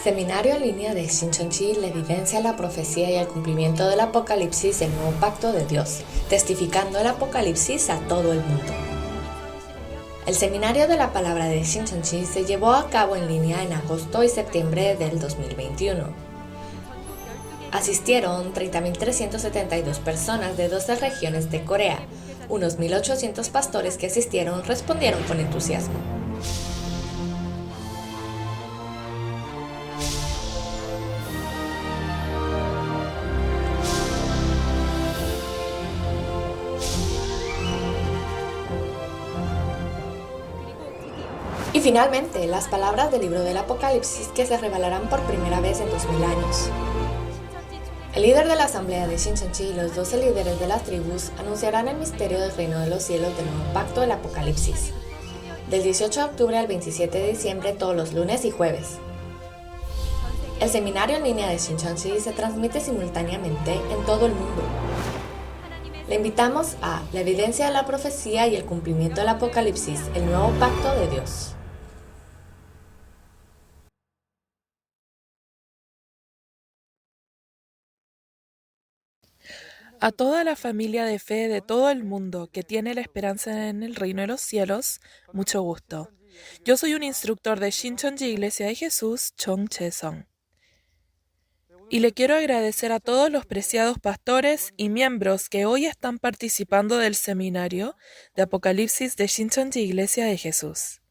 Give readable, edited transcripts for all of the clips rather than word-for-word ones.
Seminario en línea de Shincheonji, la evidencia, la profecía y el cumplimiento del Apocalipsis del nuevo pacto de Dios, testificando el Apocalipsis a todo el mundo. El seminario de la palabra de Shincheonji se llevó a cabo en línea en agosto y septiembre del 2021. Asistieron 30.372 personas de 12 regiones de Corea. Unos 1.800 pastores que asistieron respondieron con entusiasmo. Y finalmente, las palabras del libro del Apocalipsis que se revelarán por primera vez en 2000 años. El líder de la asamblea de Shincheonji y los 12 líderes de las tribus anunciarán el misterio del reino de los cielos del nuevo pacto del Apocalipsis, del 18 de octubre al 27 de diciembre todos los lunes y jueves. El seminario en línea de Shincheonji se transmite simultáneamente en todo el mundo. Le invitamos a la evidencia de la profecía y el cumplimiento del Apocalipsis, el nuevo pacto de Dios. A toda la familia de fe de todo el mundo que tiene la esperanza en el reino de los cielos, mucho gusto. Yo soy un instructor de Shincheonji Iglesia de Jesús, Chung Chae-sung. Y le quiero agradecer a todos los preciados pastores y miembros que hoy están participando del seminario de Apocalipsis de Shincheonji Iglesia de Jesús.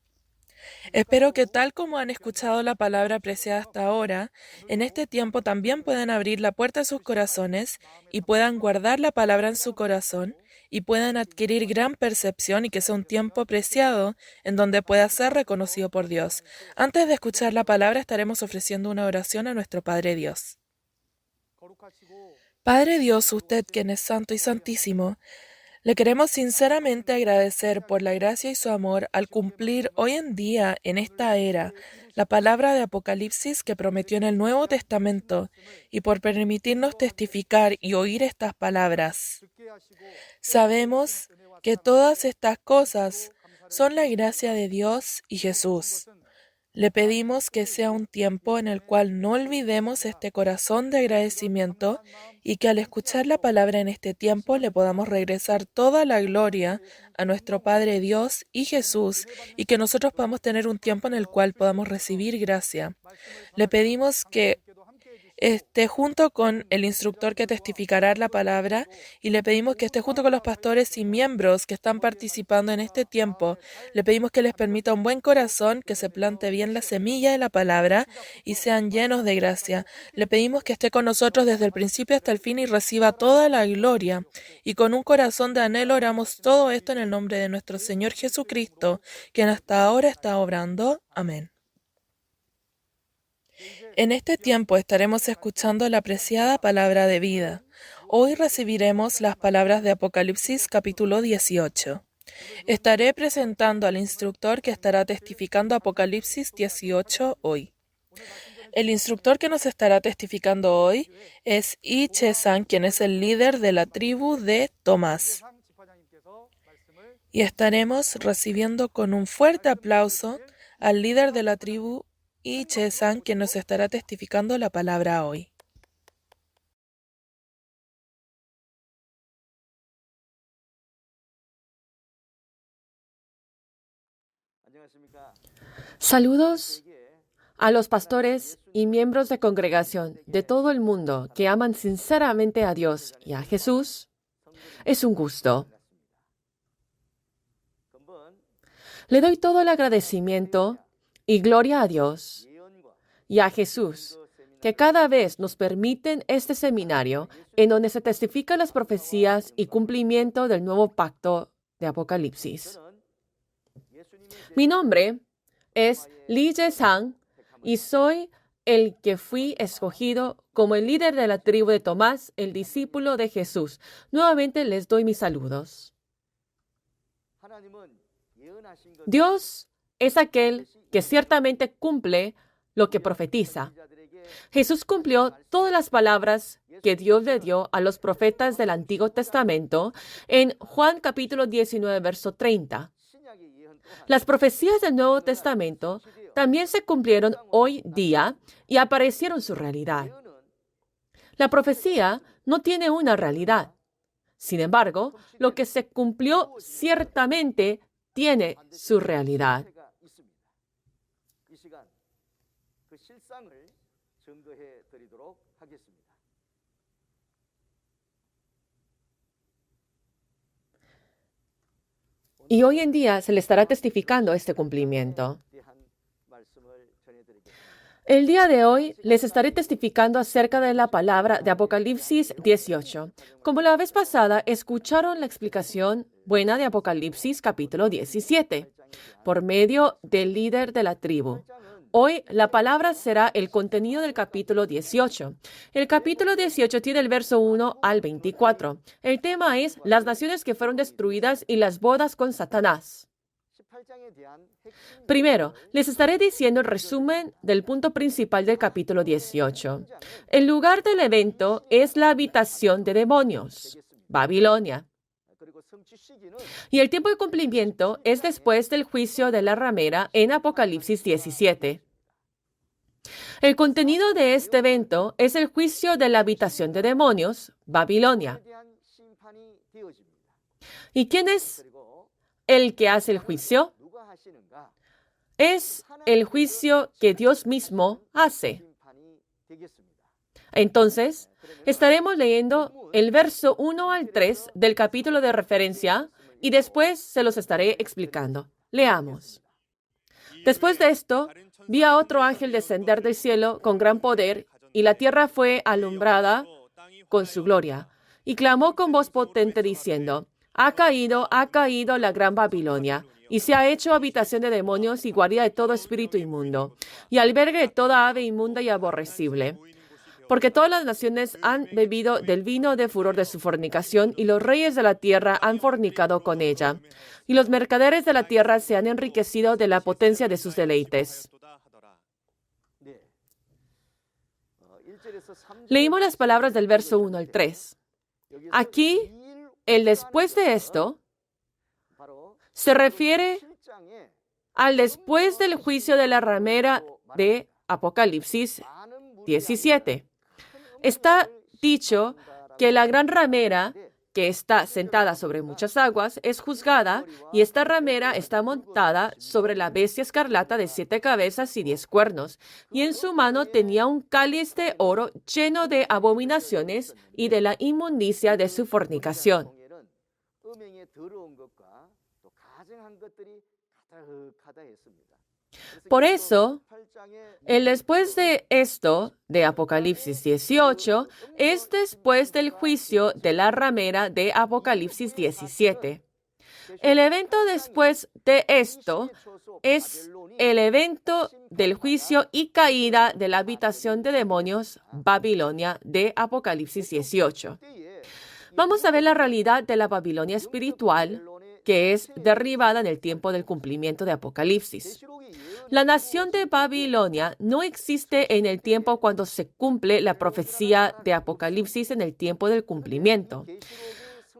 Espero que tal como han escuchado la palabra apreciada hasta ahora, en este tiempo también puedan abrir la puerta de sus corazones y puedan guardar la palabra en su corazón y puedan adquirir gran percepción y que sea un tiempo preciado en donde pueda ser reconocido por Dios. Antes de escuchar la palabra estaremos ofreciendo una oración a nuestro Padre Dios. Padre Dios, usted quien es santo y santísimo, le queremos sinceramente agradecer por la gracia y su amor al cumplir hoy en día, en esta era, la palabra de Apocalipsis que prometió en el Nuevo Testamento y por permitirnos testificar y oír estas palabras. Sabemos que todas estas cosas son la gracia de Dios y Jesús. Le pedimos que sea un tiempo en el cual no olvidemos este corazón de agradecimiento y que al escuchar la palabra en este tiempo le podamos regresar toda la gloria a nuestro Padre Dios y Jesús y que nosotros podamos tener un tiempo en el cual podamos recibir gracia. Le pedimos que esté junto con el instructor que testificará la palabra y le pedimos que esté junto con los pastores y miembros que están participando en este tiempo. Le pedimos que les permita un buen corazón, que se plante bien la semilla de la palabra y sean llenos de gracia. Le pedimos que esté con nosotros desde el principio hasta el fin y reciba toda la gloria. Y con un corazón de anhelo oramos todo esto en el nombre de nuestro Señor Jesucristo, quien hasta ahora está obrando. Amén. En este tiempo estaremos escuchando la apreciada palabra de vida. Hoy recibiremos las palabras de Apocalipsis capítulo 18. Estaré presentando al instructor que estará testificando Apocalipsis 18 hoy. El instructor que nos estará testificando hoy es Lee Chae-sang, quien es el líder de la tribu de Tomás. Y estaremos recibiendo con un fuerte aplauso al líder de la tribu Lee Chae-sang, quien nos estará testificando la palabra hoy. Saludos a los pastores y miembros de congregación de todo el mundo que aman sinceramente a Dios y a Jesús. Es un gusto. Le doy todo el agradecimiento y gloria a Dios y a Jesús, que cada vez nos permiten este seminario en donde se testifican las profecías y cumplimiento del nuevo pacto de Apocalipsis. Mi nombre es Lee Chae-sang y soy el que fui escogido como el líder de la tribu de Tomás, el discípulo de Jesús. Nuevamente les doy mis saludos. Dios es aquel que ciertamente cumple lo que profetiza. Jesús cumplió todas las palabras que Dios le dio a los profetas del Antiguo Testamento en Juan capítulo 19, verso 30. Las profecías del Nuevo Testamento también se cumplieron hoy día y aparecieron su realidad. La profecía no tiene una realidad. Sin embargo, lo que se cumplió ciertamente tiene su realidad. Y hoy en día se le estará testificando este cumplimiento. El día de hoy les estaré testificando acerca de la palabra de Apocalipsis 18. Como la vez pasada, escucharon la explicación buena de Apocalipsis capítulo 17 por medio del líder de la tribu. Hoy la palabra será el contenido del capítulo 18. El capítulo 18 tiene el verso 1 al 24. El tema es las naciones que fueron destruidas y las bodas con Satanás. Primero, les estaré diciendo el resumen del punto principal del capítulo 18. El lugar del evento es la habitación de demonios, Babilonia. Y el tiempo de cumplimiento es después del juicio de la ramera en Apocalipsis 17. El contenido de este evento es el juicio de la habitación de demonios, Babilonia. ¿Y quién es el que hace el juicio? Es el juicio que Dios mismo hace. Entonces, estaremos leyendo el verso 1 al 3 del capítulo de referencia y después se los estaré explicando. Leamos. Después de esto, vi a otro ángel descender del cielo con gran poder y la tierra fue alumbrada con su gloria. Y clamó con voz potente diciendo, ha caído la gran Babilonia, y se ha hecho habitación de demonios y guarida de todo espíritu inmundo, y albergue de toda ave inmunda y aborrecible. Porque todas las naciones han bebido del vino de furor de su fornicación, y los reyes de la tierra han fornicado con ella. Y los mercaderes de la tierra se han enriquecido de la potencia de sus deleites. Leímos las palabras del verso 1 al 3. Aquí, el después de esto se refiere al después del juicio de la ramera de Apocalipsis 17. Está dicho que la gran ramera, que está sentada sobre muchas aguas, es juzgada, y esta ramera está montada sobre la bestia escarlata de 7 cabezas y 10 cuernos, y en su mano tenía un cáliz de oro lleno de abominaciones y de la inmundicia de su fornicación. Por eso, el después de esto, de Apocalipsis 18, es después del juicio de la ramera de Apocalipsis 17. El evento después de esto es el evento del juicio y caída de la habitación de demonios, Babilonia, de Apocalipsis 18. Vamos a ver la realidad de la Babilonia espiritual, que es derribada en el tiempo del cumplimiento de Apocalipsis. La nación de Babilonia no existe en el tiempo cuando se cumple la profecía de Apocalipsis en el tiempo del cumplimiento.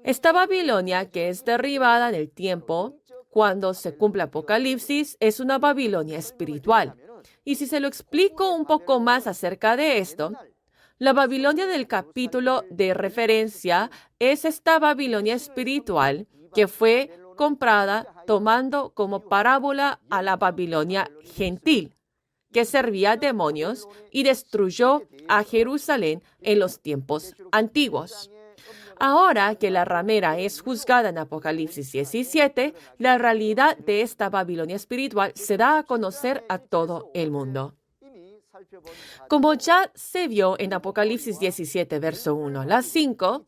Esta Babilonia, que es derribada en el tiempo cuando se cumple Apocalipsis, es una Babilonia espiritual. Y si se lo explico un poco más acerca de esto, la Babilonia del capítulo de referencia es esta Babilonia espiritual que fue comprada tomando como parábola a la Babilonia gentil, que servía a demonios y destruyó a Jerusalén en los tiempos antiguos. Ahora que la ramera es juzgada en Apocalipsis 17, la realidad de esta Babilonia espiritual se da a conocer a todo el mundo. Como ya se vio en Apocalipsis 17, verso 1 a las 5,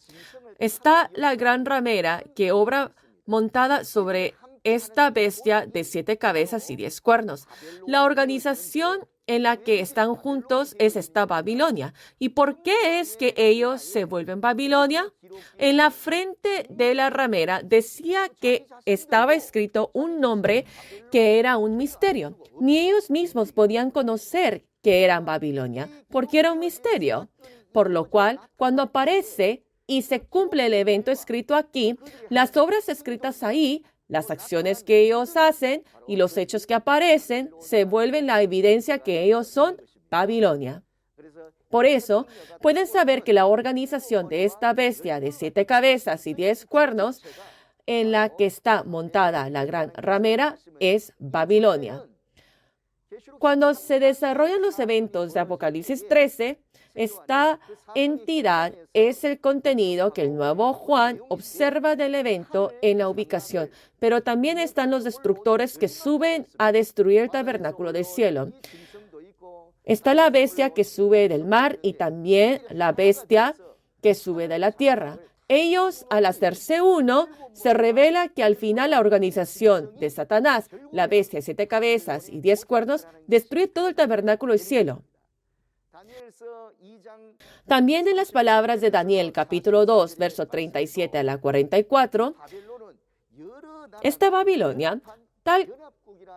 está la gran ramera que obra montada sobre esta bestia de 7 cabezas y 10 cuernos. La organización en la que están juntos es esta Babilonia. ¿Y por qué es que ellos se vuelven Babilonia? En la frente de la ramera decía que estaba escrito un nombre que era un misterio. Ni ellos mismos podían conocer que eran Babilonia, porque era un misterio. Por lo cual, cuando aparece y se cumple el evento escrito aquí, las obras escritas ahí Las acciones que ellos hacen y los hechos que aparecen se vuelven la evidencia que ellos son Babilonia. Por eso, pueden saber que la organización de esta bestia de 7 cabezas y 10 cuernos, en la que está montada la gran ramera, es Babilonia. Cuando se desarrollan los eventos de Apocalipsis 13, esta entidad es el contenido que el nuevo Juan observa del evento en la ubicación, pero también están los destructores que suben a destruir el tabernáculo del cielo. Está la bestia que sube del mar y también la bestia que sube de la tierra. Ellos, al hacerse uno, se revela que al final la organización de Satanás, la bestia de 7 cabezas y 10 cuernos, destruye todo el tabernáculo del cielo. También en las palabras de Daniel, capítulo 2, verso 37 a la 44, esta Babilonia, tal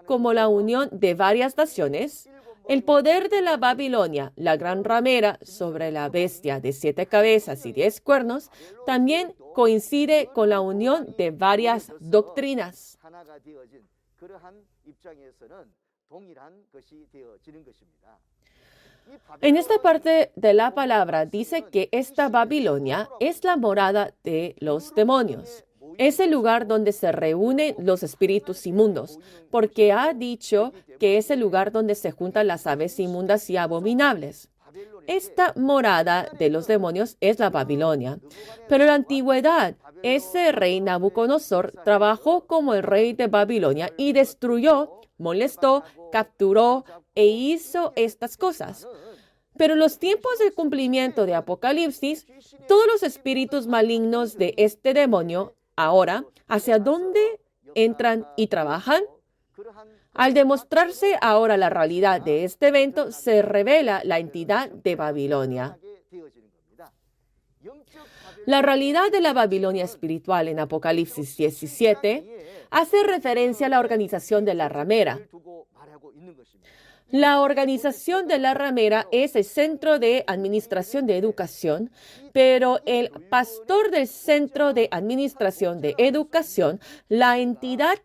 como la unión de varias naciones, el poder de la Babilonia, la gran ramera sobre la bestia de 7 cabezas y 10 cuernos, también coincide con la unión de varias doctrinas. En esta parte de la palabra dice que esta Babilonia es la morada de los demonios. Es el lugar donde se reúnen los espíritus inmundos, porque ha dicho que es el lugar donde se juntan las aves inmundas y abominables. Esta morada de los demonios es la Babilonia. Pero en la antigüedad, ese rey Nabucodonosor trabajó como el rey de Babilonia y destruyó, molestó, capturó e hizo estas cosas. Pero en los tiempos del cumplimiento de Apocalipsis, todos los espíritus malignos de este demonio, ahora, ¿hacia dónde entran y trabajan? Al demostrarse ahora la realidad de este evento, se revela la entidad de Babilonia. La realidad de la Babilonia espiritual en Apocalipsis 17 hace referencia a la organización de la ramera. La organización de la ramera es el centro de administración de educación, pero el pastor del centro de administración de educación, la entidad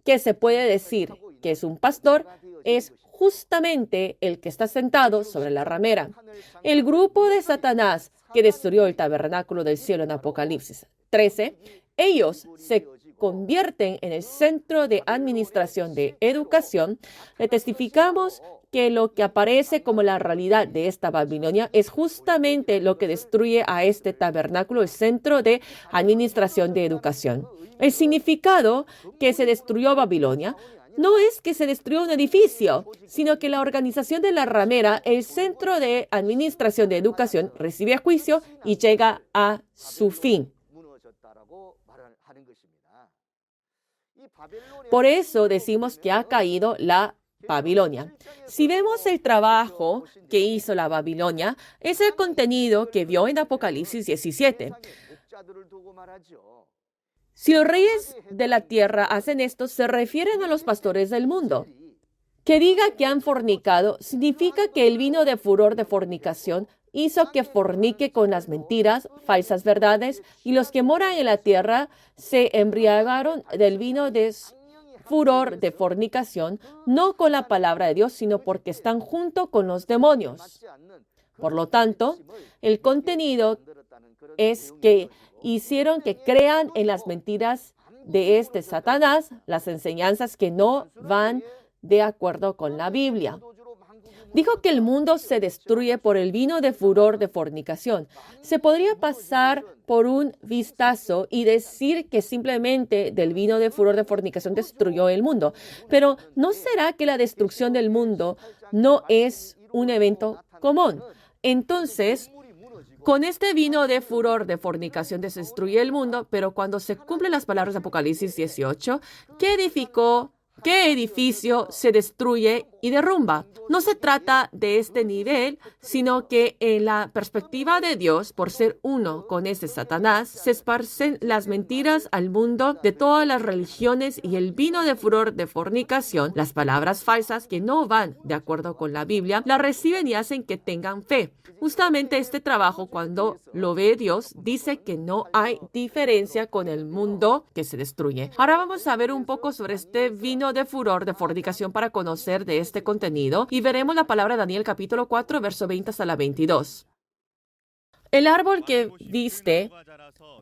que se puede decir que es un pastor, es justamente el que está sentado sobre la ramera. El grupo de Satanás que destruyó el tabernáculo del cielo en Apocalipsis 13, ellos se convierten en el centro de administración de educación. Le testificamos que lo que aparece como la realidad de esta Babilonia es justamente lo que destruye a este tabernáculo, el centro de administración de educación. El significado que se destruyó Babilonia no es que se destruyó un edificio, sino que la organización de la ramera, el centro de administración de educación, recibe juicio y llega a su fin. Por eso decimos que ha caído la Babilonia. Si vemos el trabajo que hizo la Babilonia, es el contenido que vio en Apocalipsis 17. Si los reyes de la tierra hacen esto, se refieren a los pastores del mundo. Que diga que han fornicado significa que el vino de furor de fornicación hizo que fornique con las mentiras, falsas verdades, y los que moran en la tierra se embriagaron del vino de furor de fornicación, no con la palabra de Dios, sino porque están junto con los demonios. Por lo tanto, el contenido es que hicieron que crean en las mentiras de este Satanás, las enseñanzas que no van de acuerdo con la Biblia. Dijo que el mundo se destruye por el vino de furor de fornicación. Se podría pasar por un vistazo y decir que simplemente del vino de furor de fornicación destruyó el mundo. Pero ¿no será que la destrucción del mundo no es un evento común? Entonces, con este vino de furor de fornicación destruye el mundo, pero cuando se cumplen las palabras de Apocalipsis 18, ¿qué edificó ¿Qué edificio se destruye y derrumba? No se trata de este nivel, sino que en la perspectiva de Dios, por ser uno con ese Satanás, se esparcen las mentiras al mundo de todas las religiones y el vino de furor de fornicación, las palabras falsas que no van de acuerdo con la Biblia, la reciben y hacen que tengan fe. Justamente este trabajo, cuando lo ve Dios, dice que no hay diferencia con el mundo que se destruye. Ahora vamos a ver un poco sobre este vino de furor de fornicación para conocer de este contenido y veremos la palabra de Daniel capítulo 4, verso 20 hasta la 22. El árbol que viste,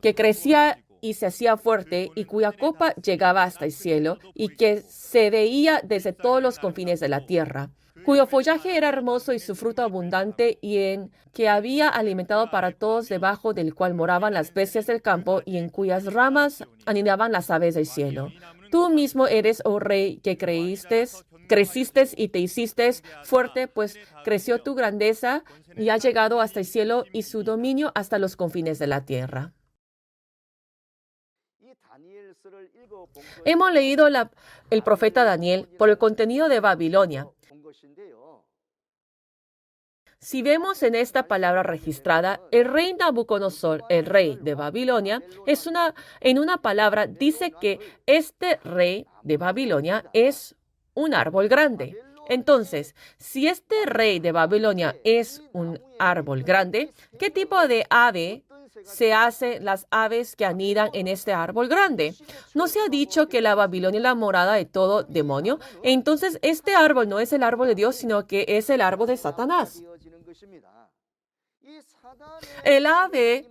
que crecía y se hacía fuerte y cuya copa llegaba hasta el cielo y que se veía desde todos los confines de la tierra, cuyo follaje era hermoso y su fruto abundante y en que había alimentado para todos, debajo del cual moraban las bestias del campo y en cuyas ramas anidaban las aves del cielo. Tú mismo eres, oh rey, que creciste y te hiciste fuerte, pues creció tu grandeza y ha llegado hasta el cielo y su dominio hasta los confines de la tierra. Hemos leído el profeta Daniel por el contenido de Babilonia. Si vemos en esta palabra registrada, el rey Nabucodonosor, el rey de Babilonia, en una palabra dice que este rey de Babilonia es un árbol grande. Entonces, si este rey de Babilonia es un árbol grande, ¿qué tipo de ave se hacen las aves que anidan en este árbol grande? ¿No se ha dicho que la Babilonia es la morada de todo demonio? Entonces, este árbol no es el árbol de Dios, sino que es el árbol de Satanás. El ave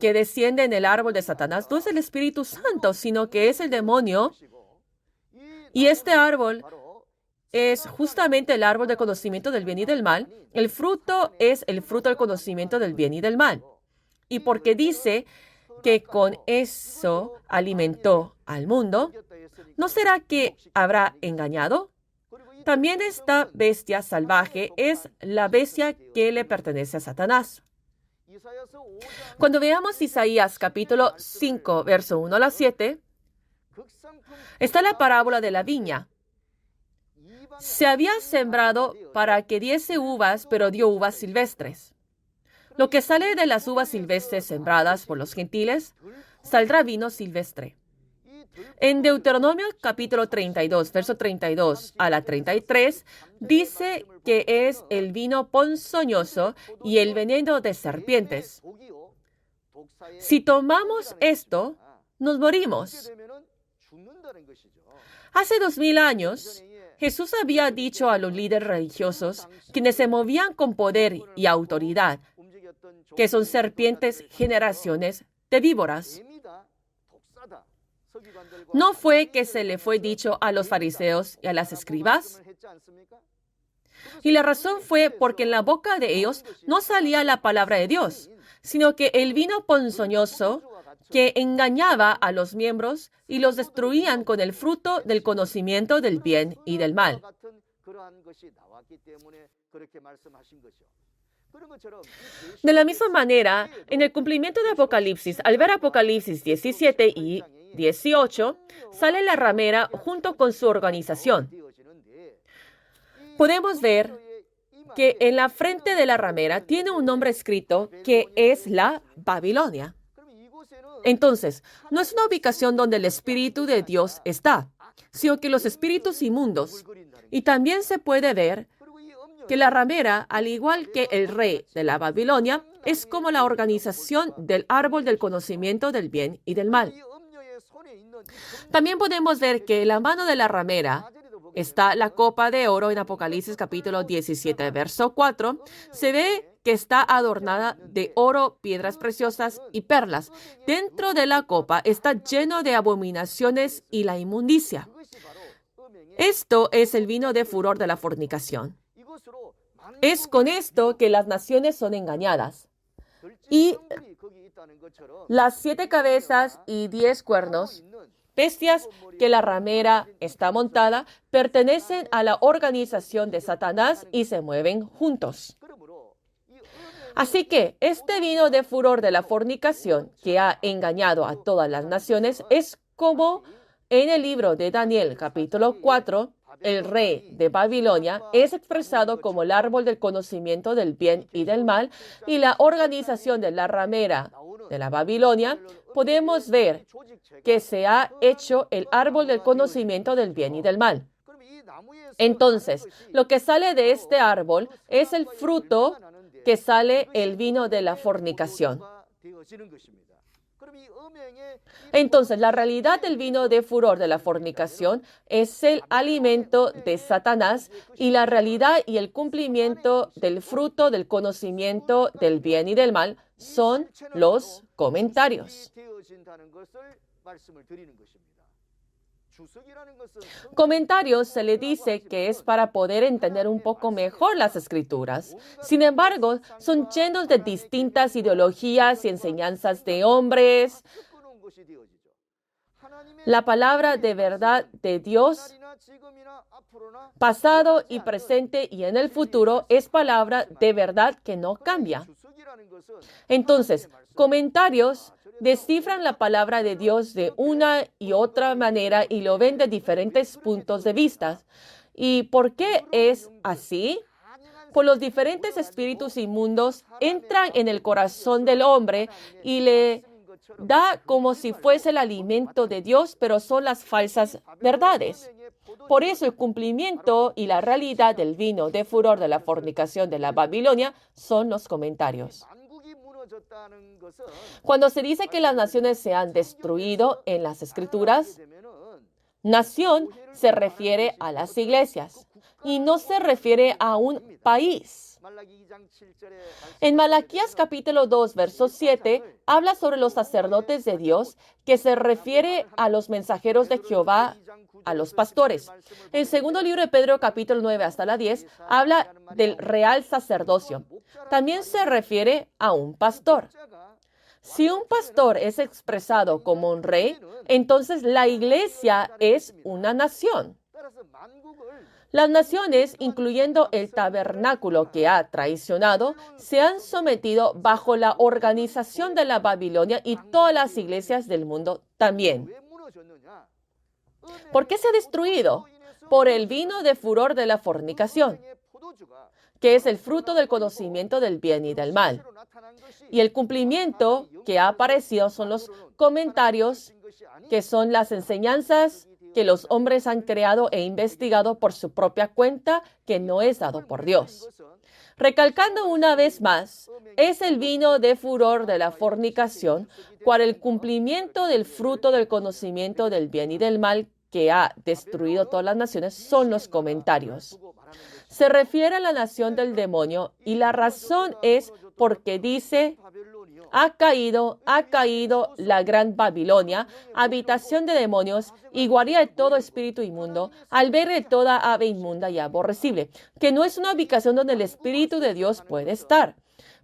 que desciende en el árbol de Satanás no es el Espíritu Santo, sino que es el demonio. Y este árbol es justamente el árbol del conocimiento del bien y del mal. El fruto es el fruto del conocimiento del bien y del mal. Y porque dice que con eso alimentó al mundo, ¿no será que habrá engañado? También esta bestia salvaje es la bestia que le pertenece a Satanás. Cuando veamos Isaías capítulo 5, verso 1 a la 7, está la parábola de la viña. Se había sembrado para que diese uvas, pero dio uvas silvestres. Lo que sale de las uvas silvestres sembradas por los gentiles, saldrá vino silvestre. En Deuteronomio capítulo 32, verso 32 a la 33, dice que es el vino ponzoñoso y el veneno de serpientes. Si tomamos esto, nos morimos. Hace 2000 años, Jesús había dicho a los líderes religiosos, quienes se movían con poder y autoridad, que son serpientes, generaciones de víboras. ¿No fue que se le fue dicho a los fariseos y a las escribas? Y la razón fue porque en la boca de ellos no salía la palabra de Dios, sino que el vino ponzoñoso que engañaba a los miembros y los destruían con el fruto del conocimiento del bien y del mal. De la misma manera, en el cumplimiento de Apocalipsis, al ver Apocalipsis 17 y 18, sale la ramera junto con su organización. Podemos ver que en la frente de la ramera tiene un nombre escrito que es la Babilonia. Entonces, no es una ubicación donde el Espíritu de Dios está, sino que los espíritus inmundos. Y también se puede ver que la ramera, al igual que el rey de la Babilonia, es como la organización del árbol del conocimiento del bien y del mal. También podemos ver que en la mano de la ramera está la copa de oro en Apocalipsis capítulo 17, verso 4. Se ve que está adornada de oro, piedras preciosas y perlas. Dentro de la copa está lleno de abominaciones y la inmundicia. Esto es el vino de furor de la fornicación. Es con esto que las naciones son engañadas. Y las 7 cabezas y 10 cuernos, bestias que la ramera está montada, pertenecen a la organización de Satanás y se mueven juntos. Así que este vino de furor de la fornicación que ha engañado a todas las naciones es como En el libro de Daniel, capítulo 4, el rey de Babilonia es expresado como el árbol del conocimiento del bien y del mal, y la organización de la ramera de la Babilonia, podemos ver que se ha hecho el árbol del conocimiento del bien y del mal. Entonces, lo que sale de este árbol es el fruto que sale el vino de la fornicación. Entonces, la realidad del vino de furor de la fornicación es el alimento de Satanás, y la realidad y el cumplimiento del fruto del conocimiento del bien y del mal son los comentarios. Comentarios se le dice que es para poder entender un poco mejor las escrituras. Sin embargo, son llenos de distintas ideologías y enseñanzas de hombres. La palabra de verdad de Dios, pasado y presente y en el futuro, es palabra de verdad que no cambia. Entonces, comentarios descifran la palabra de Dios de una y otra manera y lo ven de diferentes puntos de vista. ¿Y por qué es así? Pues los diferentes espíritus inmundos entran en el corazón del hombre y le da como si fuese el alimento de Dios, pero son las falsas verdades. Por eso el cumplimiento y la realidad del vino de furor de la fornicación de la Babilonia son los comentarios. Cuando se dice que las naciones se han destruido en las Escrituras, nación se refiere a las iglesias y no se refiere a un país. En Malaquías capítulo 2, verso 7, habla sobre los sacerdotes de Dios, que se refiere a los mensajeros de Jehová, a los pastores. En segundo libro de Pedro, capítulo 9 hasta la 10, habla del real sacerdocio. También se refiere a un pastor. Si un pastor es expresado como un rey, entonces la iglesia es una nación. Las naciones, incluyendo el tabernáculo que ha traicionado, se han sometido bajo la organización de la Babilonia, y todas las iglesias del mundo también. ¿Por qué se ha destruido? Por el vino de furor de la fornicación, que es el fruto del conocimiento del bien y del mal. Y el cumplimiento que ha aparecido son los comentarios, que son las enseñanzas que los hombres han creado e investigado por su propia cuenta, que no es dado por Dios. Recalcando una vez más, es el vino de furor de la fornicación, cual el cumplimiento del fruto del conocimiento del bien y del mal que ha destruido todas las naciones son los comentarios. Se refiere a la nación del demonio, y la razón es porque dice: ha caído la gran Babilonia, habitación de demonios y guarida de todo espíritu inmundo, albergue de toda ave inmunda y aborrecible, que no es una ubicación donde el Espíritu de Dios puede estar.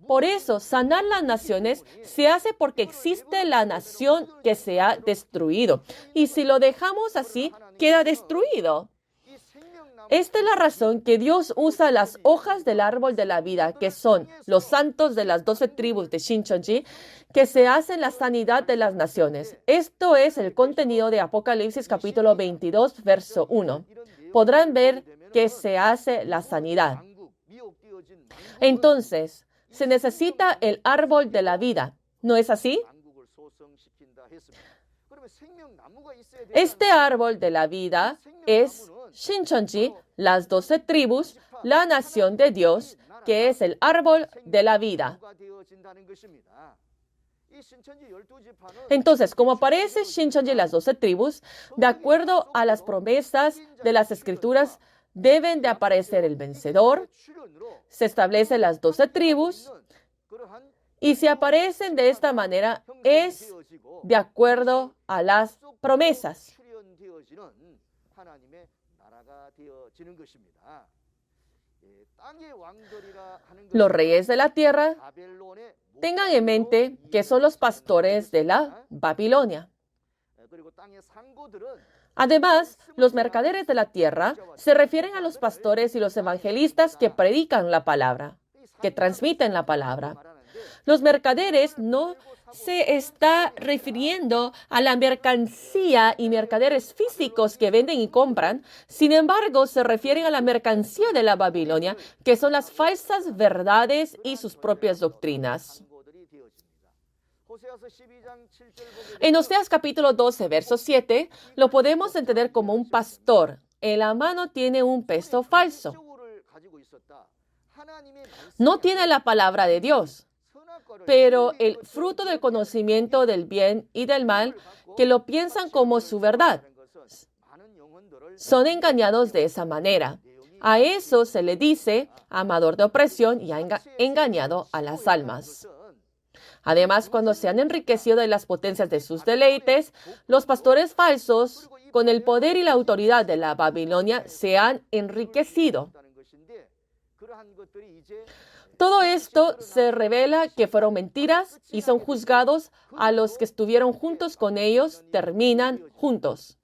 Por eso, sanar las naciones se hace porque existe la nación que se ha destruido. Y si lo dejamos así, queda destruido. Esta es la razón que Dios usa las hojas del árbol de la vida, que son los santos de las 12 tribus de Shincheonji, que se hacen la sanidad de las naciones. Esto es el contenido de Apocalipsis capítulo 22, verso 1. Podrán ver que se hace la sanidad. Entonces, se necesita el árbol de la vida, ¿no es así? Este árbol de la vida es Shincheonji, las 12 tribus, la nación de Dios, que es el árbol de la vida. Entonces, como aparece Shincheonji, las 12 tribus, de acuerdo a las promesas de las Escrituras, deben de aparecer el vencedor. Se establecen las 12 tribus, y si aparecen de esta manera, es de acuerdo a las promesas. Los reyes de la tierra, tengan en mente que son los pastores de la Babilonia. Además, los mercaderes de la tierra se refieren a los pastores y los evangelistas que predican la palabra, que transmiten la palabra. Los mercaderes no se está refiriendo a la mercancía y mercaderes físicos que venden y compran. Sin embargo, se refieren a la mercancía de la Babilonia, que son las falsas verdades y sus propias doctrinas. En Oseas capítulo 12, verso 7, lo podemos entender como un pastor. En la mano tiene un peso falso. No tiene la palabra de Dios, pero el fruto del conocimiento del bien y del mal, que lo piensan como su verdad. Son engañados de esa manera. A eso se le dice amador de opresión y ha engañado a las almas. Además, cuando se han enriquecido de las potencias de sus deleites, los pastores falsos, con el poder y la autoridad de la Babilonia, se han enriquecido. Todo esto se revela que fueron mentiras y son juzgados. A los que estuvieron juntos con ellos terminan juntos.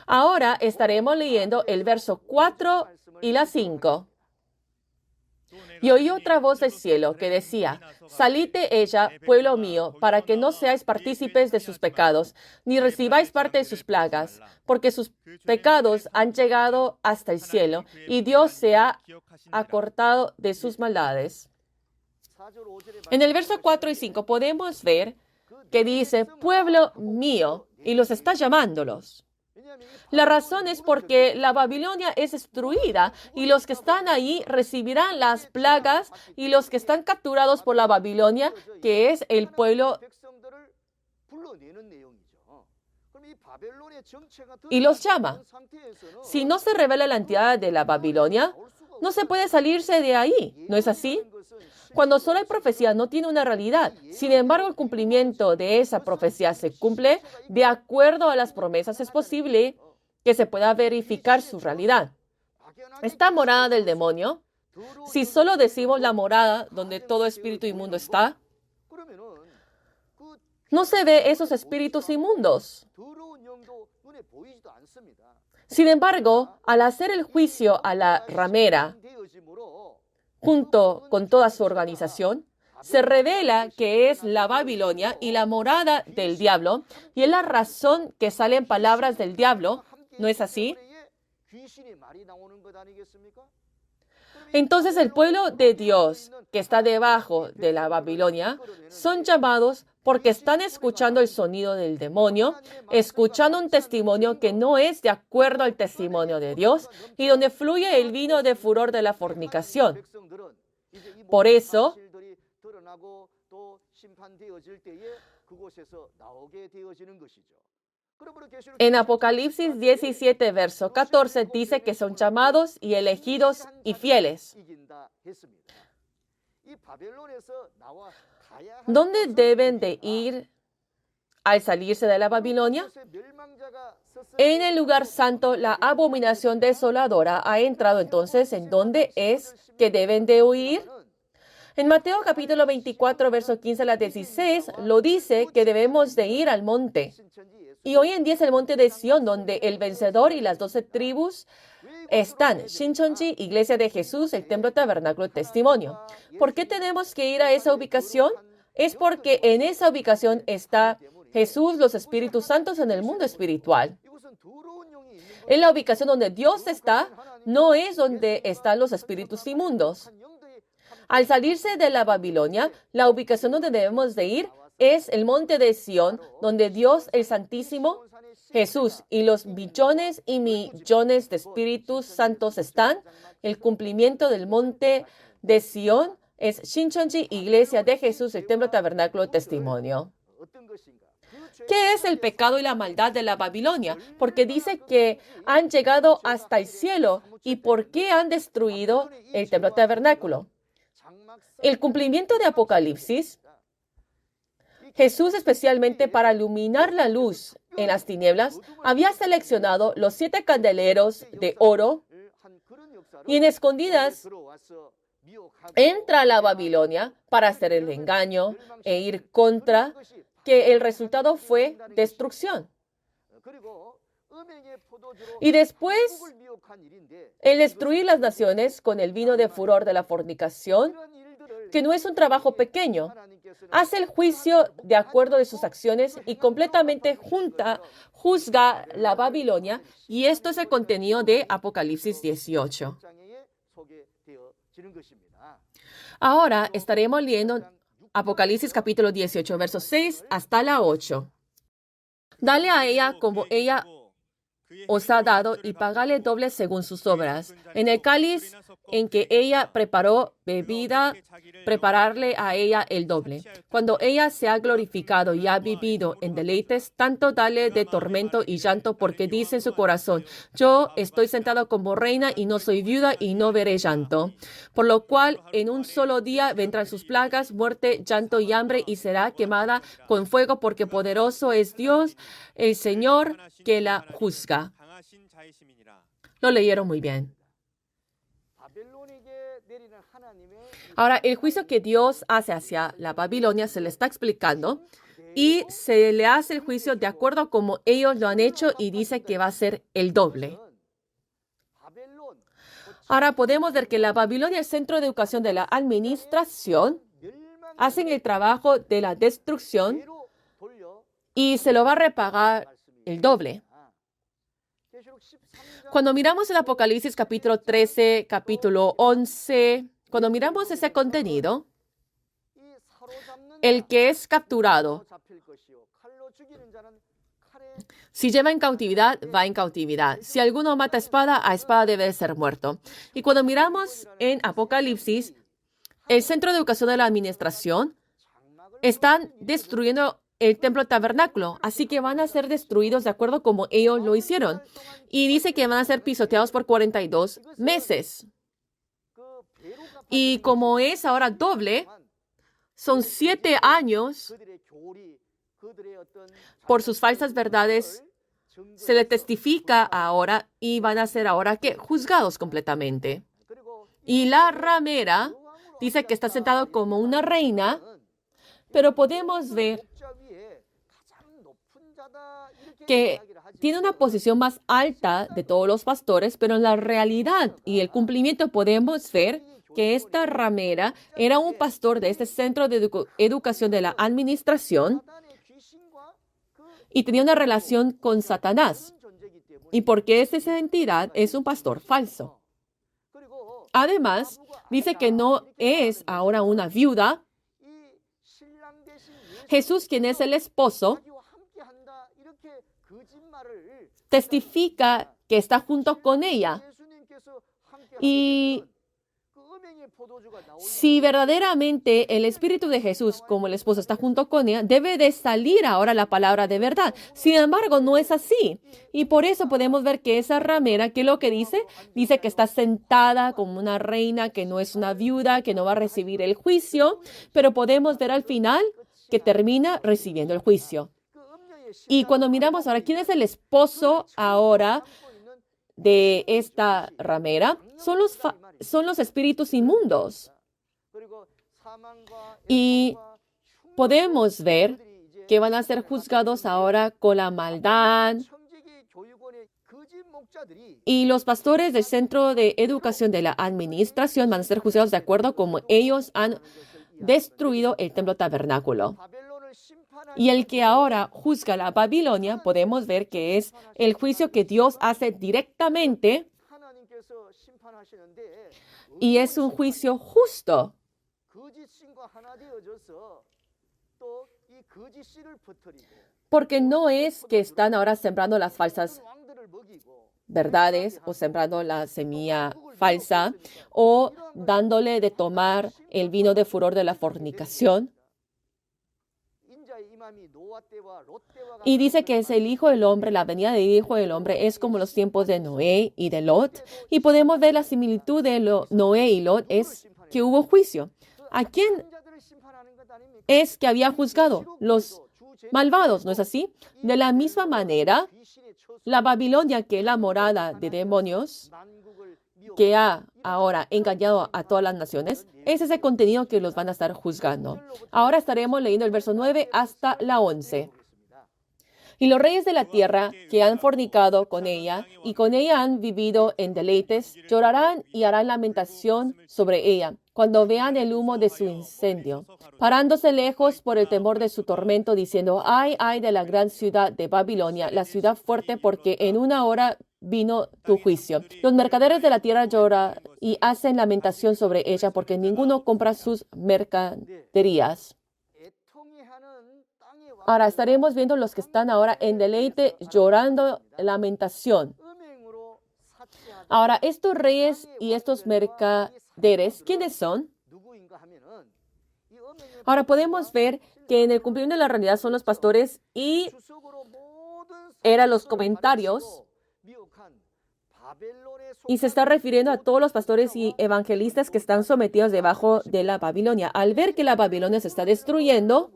Ahora estaremos leyendo el verso 4 y la 5. Y oí otra voz del cielo que decía: Salid de ella, pueblo mío, para que no seáis partícipes de sus pecados, ni recibáis parte de sus plagas, porque sus pecados han llegado hasta el cielo, y Dios se ha acortado de sus maldades. En el verso 4 y 5 podemos ver que dice, pueblo mío, y los está llamándolos. La razón es porque la Babilonia es destruida y los que están ahí recibirán las plagas, y los que están capturados por la Babilonia, que es el pueblo, y los llama. Si no se revela la entidad de la Babilonia, no se puede salirse de ahí, ¿no es así? Cuando solo hay profecía, no tiene una realidad. Sin embargo, el cumplimiento de esa profecía se cumple de acuerdo a las promesas. Es posible que se pueda verificar su realidad. Esta morada del demonio, si solo decimos la morada donde todo espíritu inmundo está, no se ve esos espíritus inmundos. Sin embargo, al hacer el juicio a la ramera, junto con toda su organización, se revela que es la Babilonia y la morada del diablo, y es la razón que salen palabras del diablo, ¿no es así? Entonces el pueblo de Dios que está debajo de la Babilonia son llamados porque están escuchando el sonido del demonio, escuchando un testimonio que no es de acuerdo al testimonio de Dios y donde fluye el vino de furor de la fornicación. Por eso, en Apocalipsis 17, verso 14, dice que son llamados y elegidos y fieles. ¿Dónde deben de ir al salirse de la Babilonia? En el lugar santo, la abominación desoladora ha entrado. Entonces, ¿en dónde es que deben de huir? En Mateo capítulo 24, verso 15 a la 16, lo dice que debemos de ir al monte. Y hoy en día es el monte de Sión, donde el vencedor y las 12 tribus están. Shincheonji, Iglesia de Jesús, el Templo Tabernáculo Testimonio. ¿Por qué tenemos que ir a esa ubicación? Es porque en esa ubicación está Jesús, los Espíritus Santos en el mundo espiritual. En la ubicación donde Dios está, no es donde están los espíritus inmundos. Al salirse de la Babilonia, la ubicación donde debemos de ir es el monte de Sión, donde Dios el Santísimo, Jesús y los millones y millones de espíritus santos están. El cumplimiento del monte de Sión es Shincheonji, Iglesia de Jesús, el Templo Tabernáculo Testimonio. ¿Qué es el pecado y la maldad de la Babilonia? Porque dice que han llegado hasta el cielo. ¿Y por qué han destruido el Templo Tabernáculo? El cumplimiento de Apocalipsis, Jesús, especialmente para iluminar la luz en las tinieblas, había seleccionado los 7 candeleros de oro, y en escondidas entra la Babilonia para hacer el engaño e ir contra, que el resultado fue destrucción. Y después, el destruir las naciones con el vino de furor de la fornicación, que no es un trabajo pequeño. Hace el juicio de acuerdo de sus acciones y completamente juzga la Babilonia. Y esto es el contenido de Apocalipsis 18. Ahora estaremos leyendo Apocalipsis capítulo 18, versos 6 hasta la 8. Dale a ella como ella os ha dado y pagale doble según sus obras. En el cáliz en que ella preparó bebida, prepararle a ella el doble. Cuando ella se ha glorificado y ha vivido en deleites, tanto dale de tormento y llanto, porque dice en su corazón, yo estoy sentado como reina y no soy viuda y no veré llanto. Por lo cual en un solo día vendrán sus plagas, muerte, llanto y hambre, y será quemada con fuego, porque poderoso es Dios, el Señor, que la juzga. Lo leyeron muy bien. Ahora, el juicio que Dios hace hacia la Babilonia se le está explicando y se le hace el juicio de acuerdo a como ellos lo han hecho y dice que va a ser el doble. Ahora podemos ver que la Babilonia, el centro de educación de la administración, hacen el trabajo de la destrucción y se lo va a repagar el doble. Cuando miramos el Apocalipsis capítulo 13, capítulo 11, cuando miramos ese contenido, el que es capturado, si lleva en cautividad, va en cautividad. Si alguno mata a espada debe ser muerto. Y cuando miramos en Apocalipsis, el centro de educación de la administración están destruyendo el templo tabernáculo, así que van a ser destruidos de acuerdo como ellos lo hicieron. Y dice que van a ser pisoteados por 42 meses. Y como es ahora doble, son 7 años por sus falsas verdades. Se le testifica ahora y van a ser ahora ¿qué? Juzgados completamente. Y la ramera dice que está sentado como una reina, pero podemos ver que tiene una posición más alta de todos los pastores, pero en la realidad y el cumplimiento podemos ver que esta ramera era un pastor de este centro de educación de la administración y tenía una relación con Satanás. Y porque esa entidad es un pastor falso. Además, dice que no es ahora una viuda. Jesús, quien es el esposo, testifica que está junto con ella. Y si verdaderamente el Espíritu de Jesús, como el esposo, está junto con ella, debe de salir ahora la palabra de verdad. Sin embargo, no es así. Y por eso podemos ver que esa ramera, ¿qué es lo que dice? Dice que está sentada como una reina, que no es una viuda, que no va a recibir el juicio, pero podemos ver al final que termina recibiendo el juicio. Y cuando miramos ahora, ¿quién es el esposo ahora de esta ramera? Son los espíritus inmundos. Y podemos ver que van a ser juzgados ahora con la maldad. Y los pastores del Centro de Educación de la Administración van a ser juzgados de acuerdo como ellos han destruido el templo tabernáculo. Y el que ahora juzga la Babilonia, podemos ver que es el juicio que Dios hace directamente y es un juicio justo. Porque no es que están ahora sembrando las falsas verdades o sembrando la semilla falsa o dándole de tomar el vino de furor de la fornicación. Y dice que es el Hijo del Hombre, la venida del Hijo del Hombre es como los tiempos de Noé y de Lot. Y podemos ver la similitud de Noé y Lot es que hubo juicio. ¿A quién es que había juzgado? Los malvados, ¿no es así? De la misma manera, la Babilonia, que es la morada de demonios, que ha ahora engañado a todas las naciones, es ese contenido que los van a estar juzgando. Ahora estaremos leyendo el verso 9 hasta la 11. Y los reyes de la tierra que han fornicado con ella y con ella han vivido en deleites, llorarán y harán lamentación sobre ella. cuando vean el humo de su incendio, parándose lejos por el temor de su tormento, diciendo, ay, ay de la gran ciudad de Babilonia, la ciudad fuerte, porque en una hora vino tu juicio. Los mercaderes de la tierra lloran y hacen lamentación sobre ella, porque ninguno compra sus mercaderías. Ahora estaremos viendo los que están ahora en deleite, llorando, lamentación. Ahora, estos reyes y estos mercaderes, ¿quiénes son? Ahora podemos ver que en el cumplimiento de la realidad son los pastores y eran los comentarios. Y se está refiriendo a todos los pastores y evangelistas que están sometidos debajo de la Babilonia. Al ver que la Babilonia se está destruyendo,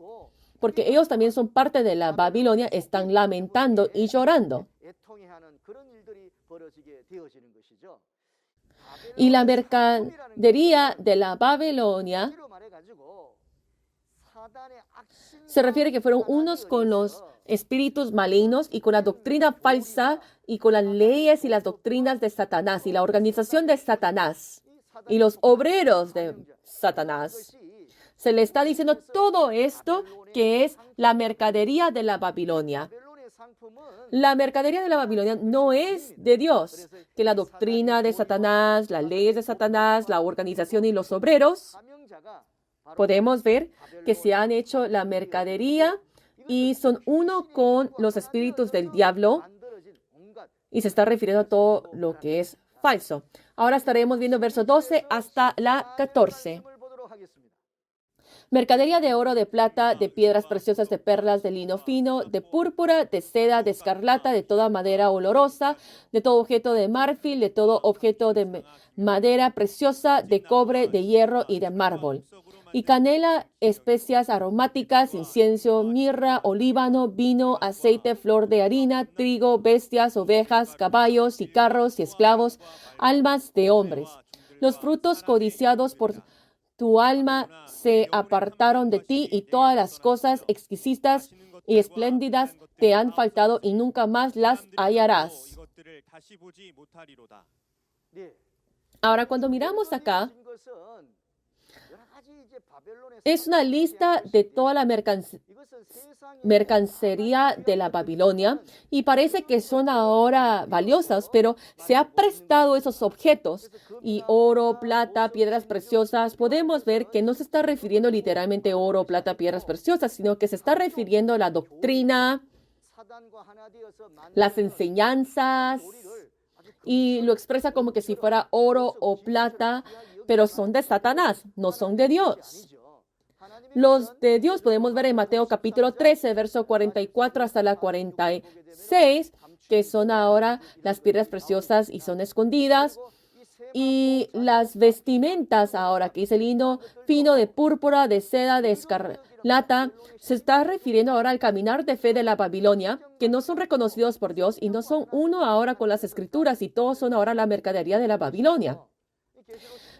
porque ellos también son parte de la Babilonia, están lamentando y llorando. Y la mercadería de la Babilonia se refiere que fueron unos con los espíritus malignos y con la doctrina falsa y con las leyes y las doctrinas de Satanás y la organización de Satanás y los obreros de Satanás. Se le está diciendo todo esto que es la mercadería de la Babilonia. La mercadería de la Babilonia no es de Dios, que la doctrina de Satanás, las leyes de Satanás, la organización y los obreros, podemos ver que se han hecho la mercadería y son uno con los espíritus del diablo y se está refiriendo a todo lo que es falso. Ahora estaremos viendo verso 12 hasta la 14. Mercadería de oro, de plata, de piedras preciosas, de perlas, de lino fino, de púrpura, de seda, de escarlata, de toda madera olorosa, de todo objeto de marfil, de todo objeto de madera preciosa, de cobre, de hierro y de mármol. Y canela, especias aromáticas, incienso, mirra, olíbano, vino, aceite, flor de harina, trigo, bestias, ovejas, caballos y carros y esclavos, almas de hombres. Los frutos codiciados por tu alma se apartaron de ti y todas las cosas exquisitas y espléndidas te han faltado y nunca más las hallarás. Ahora, cuando miramos acá, es una lista de toda la mercancía de la Babilonia y parece que son ahora valiosas, pero se ha prestado esos objetos y oro, plata, piedras preciosas. Podemos ver que no se está refiriendo literalmente oro, plata, piedras preciosas, sino que se está refiriendo a la doctrina, las enseñanzas y lo expresa como que si fuera oro o plata, pero son de Satanás, no son de Dios. Los de Dios podemos ver en Mateo capítulo 13, verso 44 hasta la 46, que son ahora las piedras preciosas y son escondidas. Y las vestimentas ahora, que es el lino fino de púrpura, de seda, de escarlata, se está refiriendo ahora al caminar de fe de la Babilonia, que no son reconocidos por Dios y no son uno ahora con las escrituras y todos son ahora la mercadería de la Babilonia.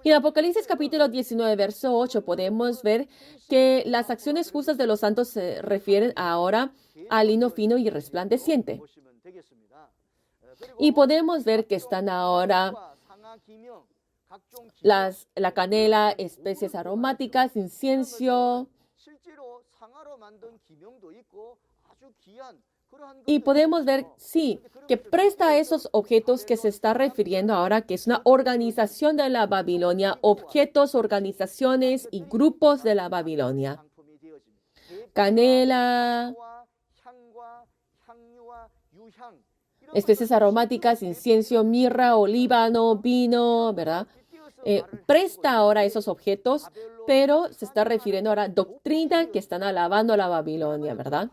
Y en Apocalipsis capítulo 19, verso 8, podemos ver que las acciones justas de los santos se refieren ahora al lino fino y resplandeciente. Y podemos ver que están ahora la canela, especies aromáticas, incienso. Y podemos ver, sí, que presta esos objetos que se está refiriendo ahora, que es una organización de la Babilonia, objetos, organizaciones y grupos de la Babilonia. Canela, especies aromáticas, incienso, mirra, olíbano, vino, ¿verdad? Presta ahora esos objetos, pero se está refiriendo ahora a doctrina que están alabando a la Babilonia, ¿verdad?